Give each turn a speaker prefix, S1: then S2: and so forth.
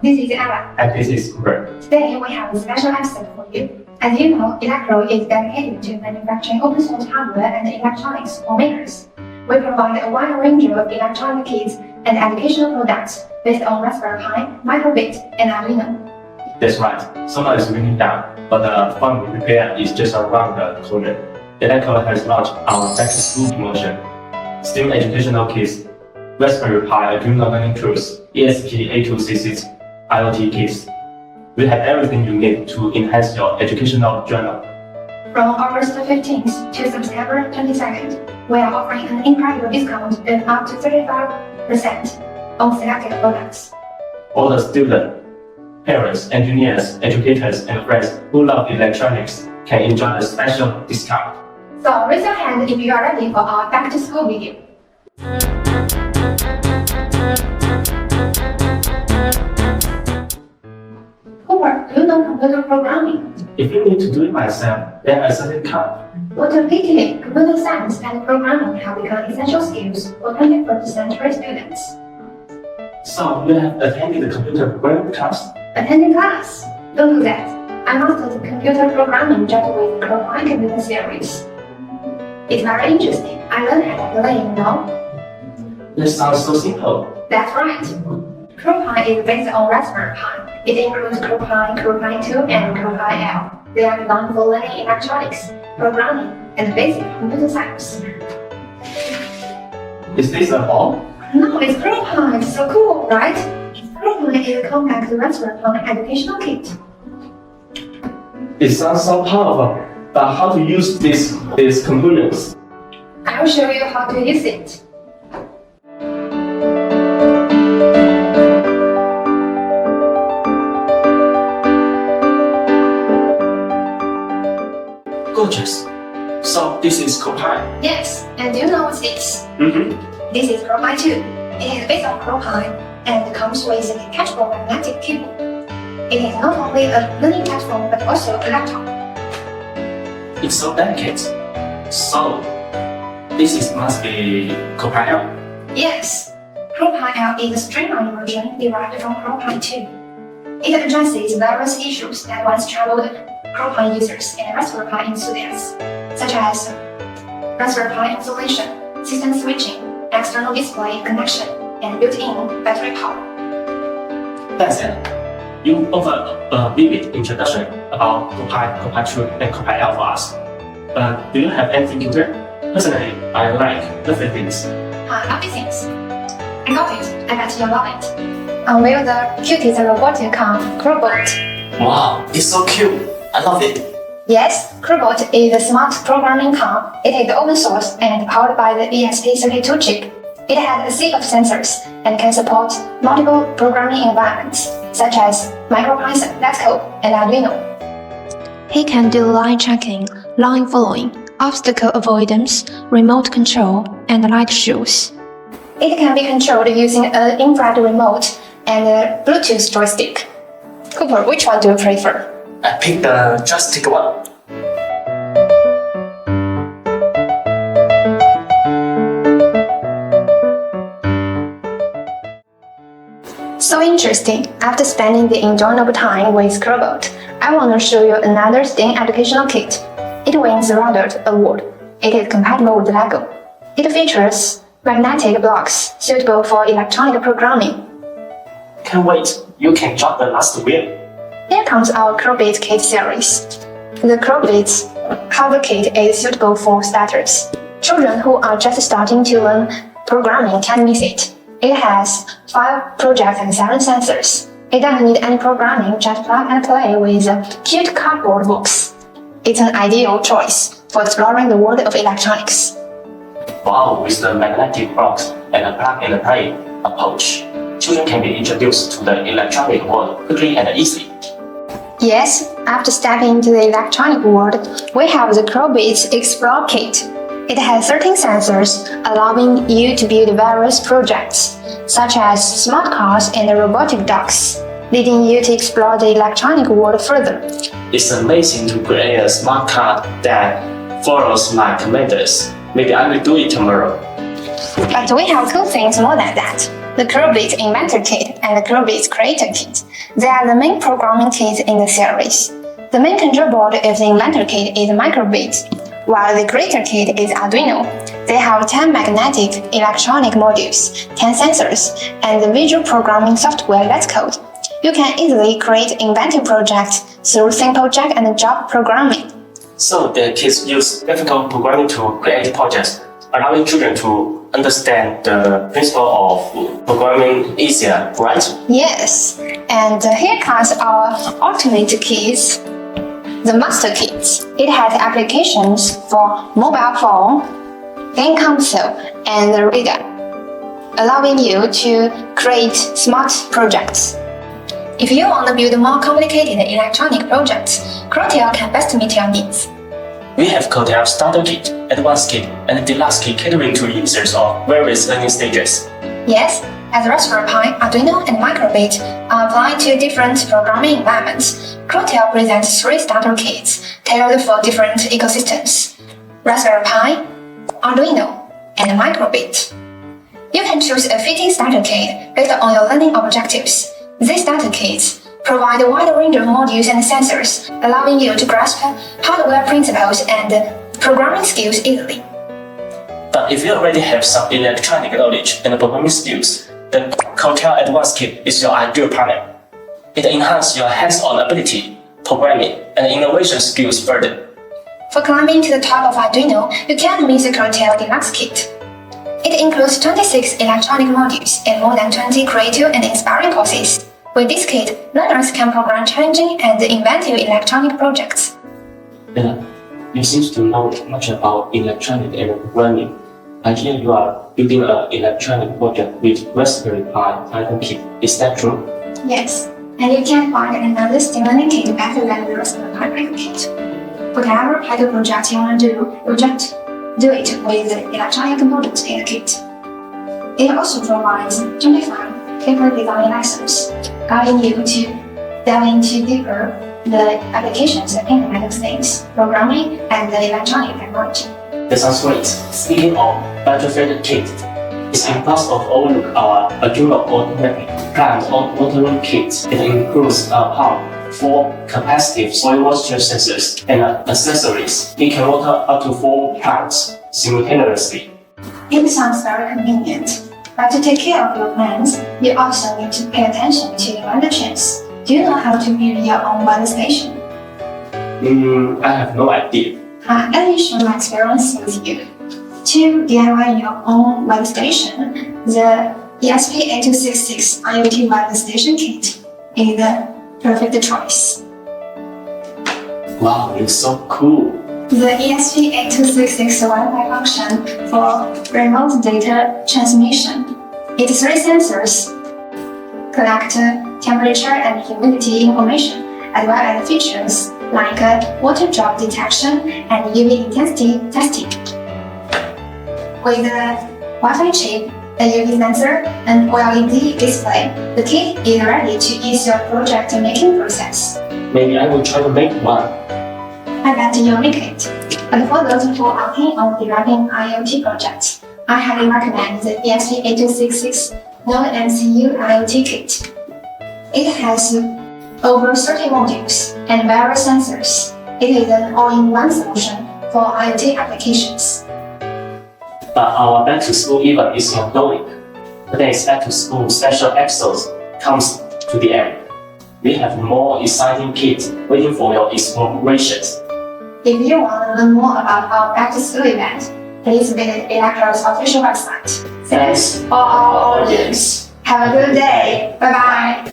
S1: this is Ella.
S2: And this is Cooper.
S1: Today we have a special episode for you. As you know, Elecrow is dedicated to manufacturing open source hardware and electronics for makers. We provide a wide range of electronic kits and educational products based on RaspberryPi, Microbit, and Arduino.
S2: That's right. Summer is winding down, but the fun we prepare is just around the corner. Elecrow has launched our back to school promotion. STEM educational kits, RaspberryPi Arduino learning tools, ESP8266 IOT Kits. We have everything you need to enhance your educational journey.
S1: From August 15th to September 22nd, we are offering an incredible discount of up to 35% on selected products.
S2: All the students, parents, engineers, educators, and friends who love electronics can enjoy the special discount.
S1: So raise your hand if you are ready for our back to school video. Cooper, do you know computer programming?
S2: If you need to do it myself, then I certainly can't.
S1: What a pity! Computer science and programming have become essential skills for 21st century students.
S2: So you have attended the computer programming class?
S1: Attending class? Don't do that. I mastered computer programming just with CrowPi Computer Series. It's very interesting. I learned how to play, you know?
S2: That sounds so simple.
S1: That's right. CrowPi is based on RaspberryPi. It includes CrowPi, CrowPi 2, and CrowPi. They are designed for learning electronics, programming, and basic computer science.
S2: Is this a all?
S1: No, it's CrowPi. It's so cool, right? CrowPi is a compact RaspberryPi educational kit.
S2: It sounds so powerful, but how to use these components?
S1: I will show you how to use it.
S2: Gorgeous. So this is CrowPi?
S1: Yes, and do you know what's this? This is CrowPi 2. It is based on CrowPi and comes with a detachable magnetic cable. It is not only a learning platform but also a laptop.
S2: It's so delicate. So this must be CrowPi L.
S1: Yes, CrowPi L is a streamlined version derived from CrowPi 2. It addresses various issues that once troubled CrowPi users and RaspberryPi enthusiasts, such as RaspberryPi installation, system switching, external display connection, and built-in battery power.
S2: That's it. You offer a vivid introduction about CrowPi 2, and CrowPi L for us. But do you have anything to share? Personally, I like the things.
S1: Lovely things. I got it. I bet you'll love it. Unveil the cutest robotic car, CrowBot.
S2: Wow, it's so cute. I love it.
S1: Yes, CrowBot is a smart programming car. It is open source and powered by the ESP82 chip. It has a sea of sensors and can support multiple programming environments, such as MicroPython, Let's and Arduino. He can do line checking, line following, obstacle avoidance, remote control, and light shows. It can be controlled using an infrared remote and a Bluetooth joystick. Cooper, which one do you prefer?
S2: I picked the joystick one.
S1: So interesting. After spending the enjoyable time with CrowBot, I want to show you another STEM educational kit. It wins the Rodert Award. It is compatible with Lego. It features magnetic blocks suitable for electronic programming.
S2: Can't wait. You can drop the last wheel.
S1: Here comes our Crowbit Kit series. The Crowbits cover kit is suitable for starters. Children who are just starting to learn programming can miss it. It has 5 projects and 7 sensors. It doesn't need any programming, just plug and play with a cute cardboard box. It's an ideal choice for exploring the world of electronics.
S2: Wow, with the magnetic box and a plug-and-play approach, children can be introduced to the electronic world quickly and easily.
S1: Yes, after stepping into the electronic world, we have the Crowbits Explore Kit. It has 13 sensors, allowing you to build various projects, such as smart cars and robotic dogs, leading you to explore the electronic world further.
S2: It's amazing to create a smart car that follows my commands. Maybe I will do it tomorrow.
S1: But we have cool things more than that. the Crowbit Inventor Kit and the Crowbit Creator Kit. They are the main programming kits in the series. The main control board of the Inventor Kit is microbit, while the Creator Kit is Arduino. They have 10 magnetic electronic modules, 10 sensors, and the visual programming software Let's Code. You can easily create inventive projects through simple drag and drop programming.
S3: So the kits use graphical programming to create projects, allowing children to understand the principle of programming easier, right?
S1: Yes, and here comes our ultimate kits, the Master Kit. It has applications for mobile phone, game console, and the reader, allowing you to create smart projects. If you want to build more complicated electronic projects, Crowtail can best meet your needs.
S3: We have Crowtail Starter Kit, Advanced Kit, and Deluxe Kit catering to users of various learning stages.
S1: Yes, as RaspberryPi, Arduino, and Microbit are applied to different programming environments, Crowtail presents 3 starter kits tailored for different ecosystems: RaspberryPi, Arduino, and Microbit. You can choose a fitting starter kit based on your learning objectives. These starter kits provide a wide range of modules and sensors, allowing you to grasp hardware principles and programming skills easily.
S3: But if you already have some electronic knowledge and programming skills, the Crowtail Advanced Kit is your ideal partner. It enhances your hands-on ability, programming, and innovation skills further.
S1: For climbing to the top of Arduino, you can miss the Crowtail Deluxe Kit. It includes 26 electronic modules and more than 20 creative and inspiring courses. With this kit, learners can program challenging and inventive electronic projects.
S3: You seem to know much about electronic and programming. I hear you are building an electronic project with RaspberryPi Title Kit. Is that true?
S1: Yes, and you can find another stimulating kit better than the RaspberryPi Kit. Whatever Pico project you want to do, you just do it with the electronic components in the kit. It also provides 25 paper design lessons, guiding you to delve into deeper the applications of Internet of Things, programming, and the electronic technology.
S3: That sounds great. Speaking of battery-fed kit, it's impossible to overlook our Arduino automatic plant watering kit. It includes a pump, 4 capacitive soil moisture sensors, and accessories. It can water up to 4 plants simultaneously.
S1: It sounds very convenient, but to take care of your plants, you also need to pay attention to the weather trends. Do you know how to build your own weather station?
S3: I have no idea.
S1: Let me share my experience with you. To DIY your own weather station, the ESP8266 IOT Weather Station Kit is the perfect choice.
S3: Wow, it's so cool.
S1: The ESP8266 Wi-Fi function for remote data transmission. Its 3 sensors collect temperature and humidity information, as well as features like water drop detection and UV intensity testing. With the Wi-Fi chip, a UV sensor, and OLED display, the kit is ready to ease your project making process.
S3: Maybe I will try to make one.
S1: I bet you'll make it. But for those who are keen on developing IoT projects, I highly recommend the ESP8266 NodeMCU IOT Kit. It has over 30 modules and various sensors. It is an all-in-one solution for IoT applications.
S3: But our back to school event is ongoing. Today's back to school special episodes comes to the end. We have more exciting kits waiting for your explorations.
S1: If you want to learn more about our back to school event, please visit Elecrow's official website.
S3: Thanks for our audience.
S1: Have a good day. Bye bye.